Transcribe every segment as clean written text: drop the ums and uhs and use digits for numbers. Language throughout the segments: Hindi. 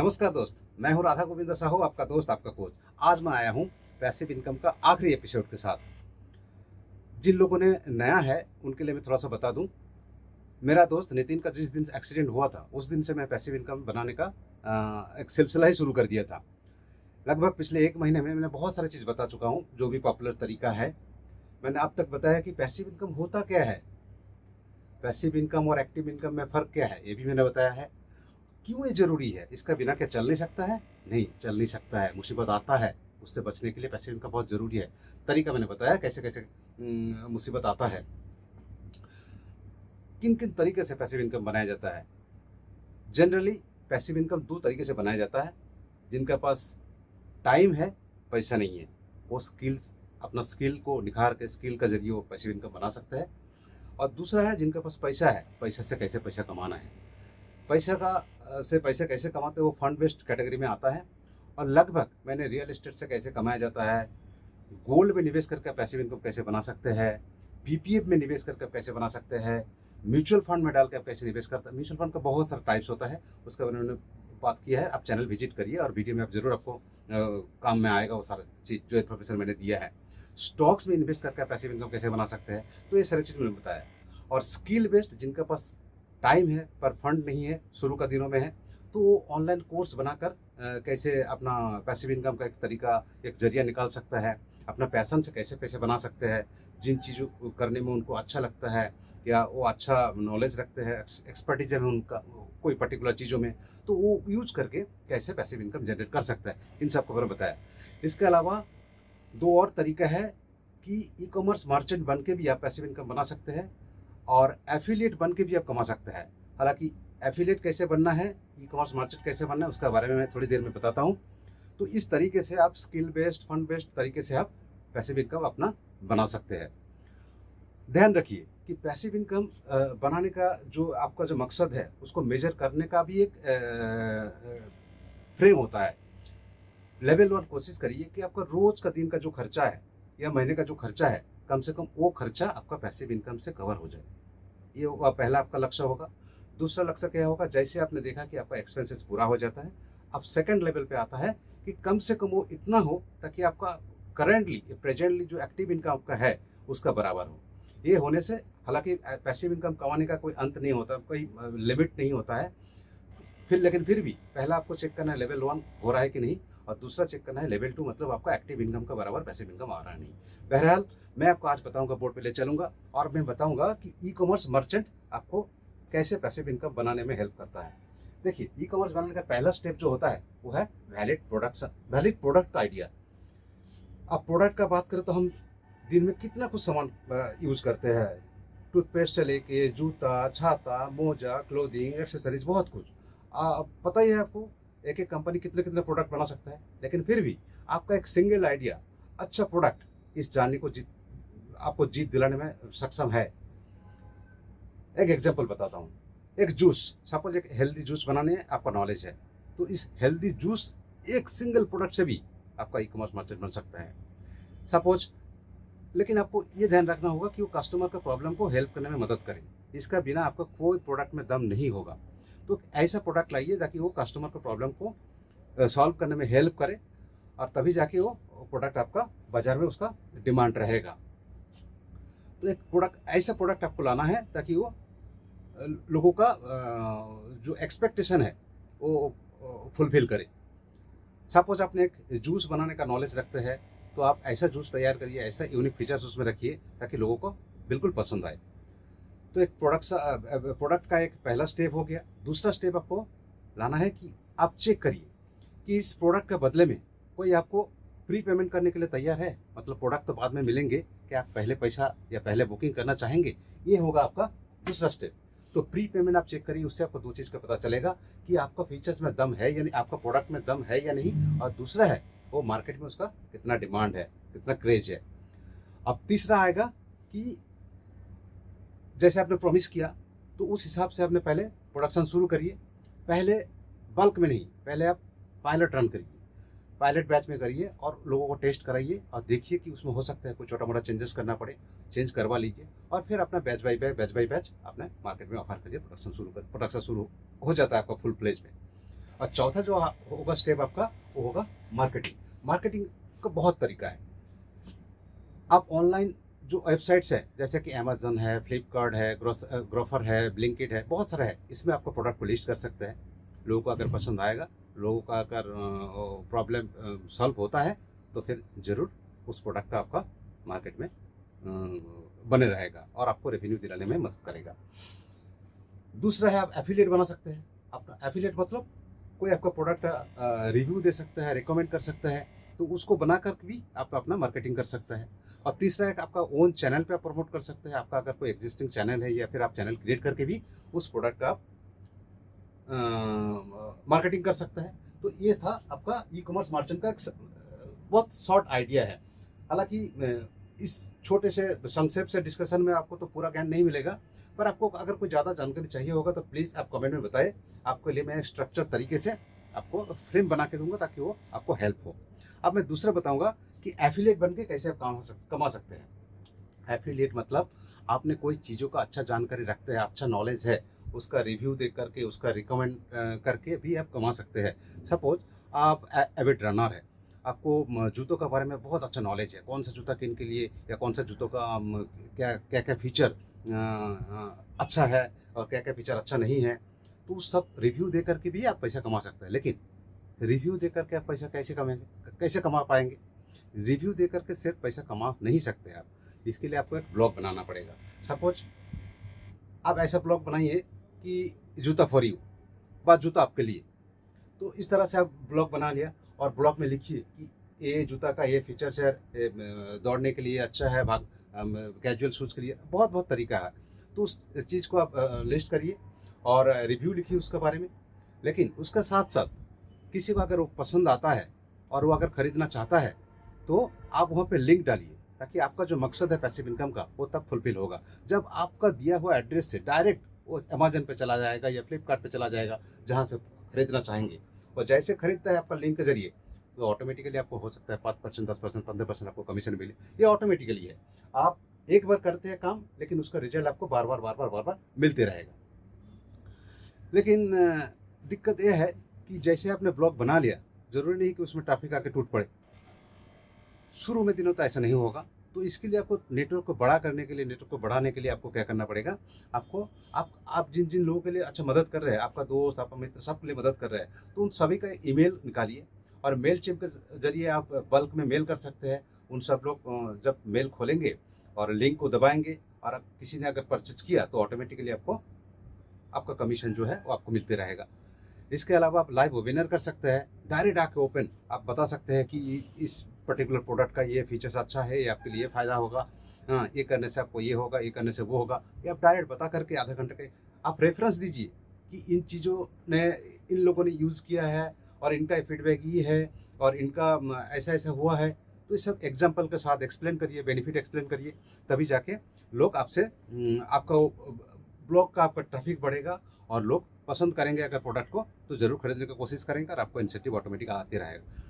नमस्कार दोस्त, मैं हूं राधा गोविंद साहू, आपका दोस्त, आपका कोच। आज मैं आया हूं पैसिव इनकम का आखिरी एपिसोड के साथ। जिन लोगों ने नया है उनके लिए मैं थोड़ा सा बता दूं। मेरा दोस्त नितिन का जिस दिन एक्सीडेंट हुआ था उस दिन से मैं पैसिव इनकम बनाने का एक सिलसिला ही शुरू कर दिया था। लगभग पिछले 1 महीने में मैंने बहुत सारी चीज़ बता चुका हूँ, जो भी पॉपुलर तरीका है। मैंने अब तक बताया कि पैसिव इनकम होता क्या है, पैसिव इनकम और एक्टिव इनकम में फ़र्क क्या है, ये भी मैंने बताया है। क्यों ये ज़रूरी है, इसका बिना क्या चल नहीं सकता है? नहीं, चल नहीं सकता है, मुसीबत आता है, उससे बचने के लिए पैसिव इनकम बहुत ज़रूरी है। तरीका मैंने बताया कैसे-कैसे मुसीबत आता है, किन-किन तरीके से पैसिव इनकम बनाया जाता है। जनरली पैसिव इनकम 2 तरीके से बनाया जाता है। जिनके पास टाइम है, पैसा नहीं है, वो अपना स्किल को निखार के स्किल का ज़रिए वो पैसिव इनकम बना सकते हैं। और दूसरा है जिनके पास पैसा है, पैसे से कैसे पैसा कमाना है। से पैसे कैसे कमाते हैं वो फंड बेस्ड कैटेगरी में आता है। और लगभग मैंने रियल एस्टेट से कैसे कमाया जाता है, गोल्ड में निवेश करके पैसिव इनकम कैसे बना सकते हैं, पीपीएफ में निवेश करके कैसे बना सकते हैं, म्यूचुअल फंड में डाल के आप कैसे निवेश करते हैं। म्यूचुअल फंड का बहुत सारा टाइप्स होता है, उसका मैंने बात किया है। आप चैनल विजिट करिए और वीडियो में आप जरूर आपको काम में आएगा वो सारा चीज़ जो इन्फॉर्मेशन मैंने दिया है। स्टॉक्स में इन्वेस्ट करके पैसिव इनकम कैसे बना सकते हैं, तो ये सारी चीज़ मैंने बताया। और स्किल बेस्ड जिनके पास टाइम है पर फंड नहीं है, शुरू का दिनों में है, तो वो ऑनलाइन कोर्स बनाकर कैसे अपना पैसिव इनकम का एक तरीका, एक जरिया निकाल सकता है। अपना पैशन से कैसे पैसे बना सकते हैं, जिन चीज़ों को करने में उनको अच्छा लगता है या वो अच्छा नॉलेज रखते हैं, एक्सपर्टीज है उनका कोई पर्टिकुलर चीज़ों में, तो वो यूज करके कैसे पैसिव इनकम जनरेट कर सकता है, इन सबको मैंने बताया। इसके अलावा 2 और तरीका है कि ई कॉमर्स मर्चेंट बन के भी आप पैसिव इनकम बना सकते हैं और एफिलिएट बन के भी आप कमा सकते हैं। हालांकि एफिलिएट कैसे बनना है, ई कॉमर्स मार्केट कैसे बनना है, उसके बारे में मैं थोड़ी देर में बताता हूँ। तो इस तरीके से आप स्किल बेस्ड फंड बेस्ड तरीके से आप पैसिव इनकम अपना बना सकते हैं। ध्यान रखिए कि पैसिव इनकम बनाने का जो आपका जो मकसद है उसको मेजर करने का भी एक फ्रेम होता है। लेवल 1 कोशिश करिए कि आपका रोज का दिन का जो खर्चा है या महीने का जो खर्चा है, कम से कम वो खर्चा आपका पैसिव इनकम से कवर हो जाए। ये होगा पहला आपका लक्ष्य होगा। दूसरा लक्ष्य क्या होगा, जैसे आपने देखा कि आपका एक्सपेंसेस पूरा हो जाता है, अब सेकंड लेवल पे आता है कि कम से कम वो इतना हो ताकि आपका प्रेजेंटली जो एक्टिव इनकम आपका है उसका बराबर हो। ये होने से हालांकि पैसिव इनकम कमाने का कोई अंत नहीं होता, कोई लिमिट नहीं होता है। लेकिन फिर भी पहला आपको चेक करना है लेवल 1 हो रहा है कि नहीं, और दूसरा चेक करना है लेवल 2, मतलब आपका एक्टिव इनकम का बराबर पैसिव इनकम आ रहा है नहीं। बहरहाल मैं आपको आज बताऊंगा, बोर्ड पे ले चलूंगा और मैं बताऊंगा कि ई कॉमर्स मर्चेंट आपको कैसे पैसिव इनकम बनाने में हेल्प करता है। देखिए, ई कॉमर्स बनाने का पहला स्टेप जो होता है वो है वैलिड प्रोडक्शन, वैलिड प्रोडक्ट का आइडिया। अब प्रोडक्ट का बात करें तो हम दिन में कितना कुछ सामान यूज करते हैं, टूथपेस्ट से लेके जूता, छाता, मोजा, क्लोथिंग, एक्सेसरीज, बहुत कुछ। पता ही है आपको एक एक कंपनी कितने कितने प्रोडक्ट बना सकता है। लेकिन फिर भी आपका एक सिंगल आइडिया, अच्छा प्रोडक्ट इस जाने को आपको जीत दिलाने में सक्षम है। एक एग्जांपल बताता हूँ। एक जूस, सपोज एक हेल्दी जूस बनाने आपका नॉलेज है, तो इस हेल्दी जूस एक सिंगल प्रोडक्ट से भी आपका ई कॉमर्स मर्चेंट बन सकता है सपोज। लेकिन आपको ये ध्यान रखना होगा कि वो कस्टमर का प्रॉब्लम को हेल्प करने में मदद करे। इसका बिना आपका कोई प्रोडक्ट में दम नहीं होगा। तो ऐसा प्रोडक्ट लाइए ताकि वो कस्टमर के प्रॉब्लम को सॉल्व करने में हेल्प करे, और तभी जाके वो प्रोडक्ट आपका बाजार में उसका डिमांड रहेगा। तो एक प्रोडक्ट, ऐसा प्रोडक्ट आपको लाना है ताकि वो लोगों का जो एक्सपेक्टेशन है वो फुलफिल करे। सपोज आपने एक जूस बनाने का नॉलेज रखते हैं, तो आप ऐसा जूस तैयार करिए, ऐसा यूनिक फीचर्स उसमें रखिए ताकि लोगों को बिल्कुल पसंद आए। तो एक प्रोडक्ट का एक पहला स्टेप हो गया। दूसरा स्टेप आपको लाना है कि आप चेक करिए कि इस प्रोडक्ट के बदले में कोई आपको प्री पेमेंट करने के लिए तैयार है। मतलब प्रोडक्ट तो बाद में मिलेंगे, कि आप पहले पैसा या पहले बुकिंग करना चाहेंगे, ये होगा आपका दूसरा स्टेप। तो प्री पेमेंट आप चेक करिए, उससे आपको 2 चीज़ का पता चलेगा कि आपका फीचर्स में दम है यानी आपका प्रोडक्ट में दम है या नहीं, और दूसरा है वो मार्केट में उसका कितना डिमांड है, कितना क्रेज है। अब तीसरा आएगा कि जैसे आपने प्रॉमिस किया तो उस हिसाब से आपने पहले प्रोडक्शन शुरू करिए। पहले बल्क में नहीं, पहले आप पायलट रन करिए, पायलट बैच में करिए और लोगों को टेस्ट कराइए और देखिए कि उसमें हो सकता है कोई छोटा मोटा चेंजेस करना पड़े, चेंज करवा लीजिए, और फिर अपना बैच बाई बैच अपने मार्केट में ऑफर करिए। प्रोडक्शन शुरू हो जाता है आपका फुल प्लेज में। और चौथा जो होगा स्टेप आपका, वो होगा मार्केटिंग। मार्केटिंग का बहुत तरीका है। आप ऑनलाइन जो वेबसाइट्स है, जैसे कि अमेजन है, फ्लिपकार्ट है, ग्रोफर है, ब्लिंकिट है, बहुत सारा है, इसमें आपको प्रोडक्ट को लिस्ट कर सकते हैं। लोगों को अगर पसंद आएगा, लोगों का अगर प्रॉब्लम सॉल्व होता है, तो फिर ज़रूर उस प्रोडक्ट का आपका मार्केट में बने रहेगा और आपको रेवेन्यू दिलाने में मदद करेगा। दूसरा है, आप एफिलिएट बना सकते हैं। आपका एफिलिएट मतलब कोई आपका प्रोडक्ट रिव्यू दे सकता है, रिकमेंड कर सकता है, तो उसको बना कर भी आप अपना मार्केटिंग कर सकता है। और तीसरा है, आपका ओन चैनल पे आप प्रमोट कर सकते हैं। आपका अगर कोई एग्जिस्टिंग चैनल है, या फिर आप चैनल क्रिएट करके भी उस प्रोडक्ट का आप मार्केटिंग कर सकते हैं। तो ये था आपका ई कॉमर्स मार्चेंट का बहुत शॉर्ट आइडिया है। हालांकि इस छोटे से संक्षेप से डिस्कशन में आपको तो पूरा ज्ञान नहीं मिलेगा, पर आपको अगर कोई ज़्यादा जानकारी चाहिए होगा तो प्लीज़ आप कमेंट में बताएं। आपके लिए मैं स्ट्रक्चर तरीके से आपको फ्रेम बना के दूंगा, ताकि वो आपको हेल्प हो। अब मैं दूसरा बताऊंगा कि एफिलिएट बन के कैसे आप कमा सकते हैं। एफिलिएट मतलब आपने कोई चीज़ों का अच्छा जानकारी रखते हैं, अच्छा नॉलेज है, उसका रिव्यू देख करके, उसका रिकमेंड करके भी आप कमा सकते हैं। सपोज आप एविड रनर है, आपको जूतों के बारे में बहुत अच्छा नॉलेज है, कौन सा जूता किन के लिए, या कौन सा जूतों का क्या क्या क्या फीचर अच्छा है और क्या क्या फीचर अच्छा नहीं है, तो उस सब रिव्यू दे करके भी आप पैसा कमा सकते हैं। लेकिन रिव्यू दे करके आप पैसा कैसे कमाएंगे, कैसे कमा पाएंगे? रिव्यू दे करके सिर्फ पैसा कमा नहीं सकते आप, इसके लिए आपको एक ब्लॉग बनाना पड़ेगा। सपोज आप ऐसा ब्लॉग बनाइए कि जूता फॉर यू, बात जूता आपके लिए। तो इस तरह से आप ब्लॉग बना लिया और ब्लॉग में लिखिए कि ये जूता का ये फीचर्स है, दौड़ने के लिए अच्छा है, भाग कैजुअल शूज़ के लिए, बहुत बहुत तरीका है। तो उस चीज़ को आप लिस्ट करिए और रिव्यू लिखिए उसके बारे में। लेकिन उसका साथ साथ किसी को अगर वो पसंद आता है और वो अगर ख़रीदना चाहता है, तो आप वहाँ पे लिंक डालिए, ताकि आपका जो मकसद है पैसिव इनकम का, वो तब फुलफिल होगा जब आपका दिया हुआ एड्रेस से डायरेक्ट वो अमेजन पे चला जाएगा या फ्लिपकार्ट पे चला जाएगा, जहाँ से खरीदना चाहेंगे। और जैसे खरीदता है आपका लिंक के जरिए, तो ऑटोमेटिकली आपको हो सकता है 5%, 10%, 15% आपको कमीशन मिले। ये ऑटोमेटिकली है। आप एक बार करते हैं काम, लेकिन उसका रिजल्ट आपको बार बार मिलते रहेगा। लेकिन दिक्कत यह है कि जैसे आपने ब्लॉग बना लिया, ज़रूरी नहीं कि उसमें ट्रैफिक आके टूट पड़े। शुरू में दिनों तो ऐसा नहीं होगा। तो इसके लिए आपको नेटवर्क को बड़ा करने के लिए, नेटवर्क को बढ़ाने के लिए आपको क्या करना पड़ेगा? आपको आप जिन जिन लोगों के लिए अच्छा मदद कर रहे हैं, आपका दोस्त, आपका मित्र, सबके लिए मदद कर रहे हैं, तो उन सभी का ईमेल निकालिए और मेल चिप के जरिए आप बल्क में मेल कर सकते हैं। उन सब लोग जब मेल खोलेंगे और लिंक को दबाएंगे और किसी ने अगर परचेज किया, तो ऑटोमेटिकली आपको आपका कमीशन जो है वो आपको मिलते रहेगा। इसके अलावा आप लाइव वेबिनार कर सकते हैं, डायरेक्ट आके ओपन आप बता सकते हैं कि इस पर्टिकुलर प्रोडक्ट का ये फीचर्स अच्छा है, ये आपके लिए फ़ायदा होगा, हाँ, ये करने से आपको ये होगा, ये करने से वो होगा। ये आप डायरेक्ट बता करके आधा घंटे के आप रेफरेंस दीजिए कि इन चीज़ों ने, इन लोगों ने यूज़ किया है और इनका फीडबैक ये है और इनका ऐसा ऐसा हुआ है। तो ये सब एग्जाम्पल के साथ एक्सप्लेन करिए, बेनिफिट एक्सप्लेन करिए, तभी जाके लोग आपसे आपका ब्लॉग का आपका ट्रैफिक बढ़ेगा और लोग पसंद करेंगे अगर प्रोडक्ट को, तो ज़रूर खरीदने की कोशिश करेंगे और आपको इंसेंटिव ऑटोमेटिक आते रहेगा।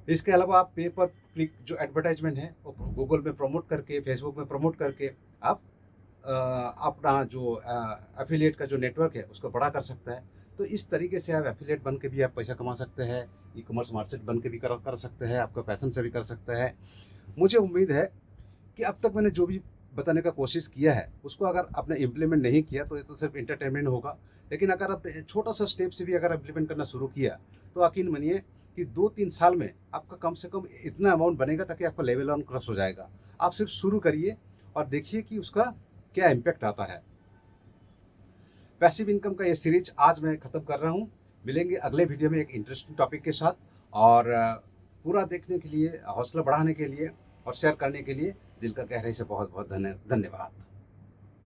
इसके अलावा आप पे पर क्लिक जो एडवर्टाइजमेंट है, वो गूगल में प्रमोट करके, फेसबुक में प्रमोट करके आप अपना जो एफिलिएट का जो नेटवर्क है उसको बड़ा कर सकता है। तो इस तरीके से आप एफिलिएट बन के भी आप पैसा कमा सकते हैं, ई कॉमर्स मार्केट बन के भी कर सकते हैं, आपका पैशन से भी कर सकते हैं। मुझे उम्मीद है कि अब तक मैंने जो भी बताने का कोशिश किया है, उसको अगर आपने इम्प्लीमेंट नहीं किया तो ये तो सिर्फ एंटरटेनमेंट होगा। लेकिन अगर आपने छोटा सा स्टेप से भी अगर इम्प्लीमेंट करना शुरू किया, तो यकीन मानिए कि 2-3 साल में आपका कम से कम इतना अमाउंट बनेगा, ताकि आपका लेवल ऑन क्रॉस हो जाएगा। आप सिर्फ शुरू करिए और देखिए कि उसका क्या इम्पैक्ट आता है। पैसिव इनकम का ये सीरीज आज मैं ख़त्म कर रहा हूँ। मिलेंगे अगले वीडियो में एक इंटरेस्टिंग टॉपिक के साथ। और पूरा देखने के लिए, हौसला बढ़ाने के लिए और शेयर करने के लिए दिल का गहराई से बहुत बहुत धन्यवाद।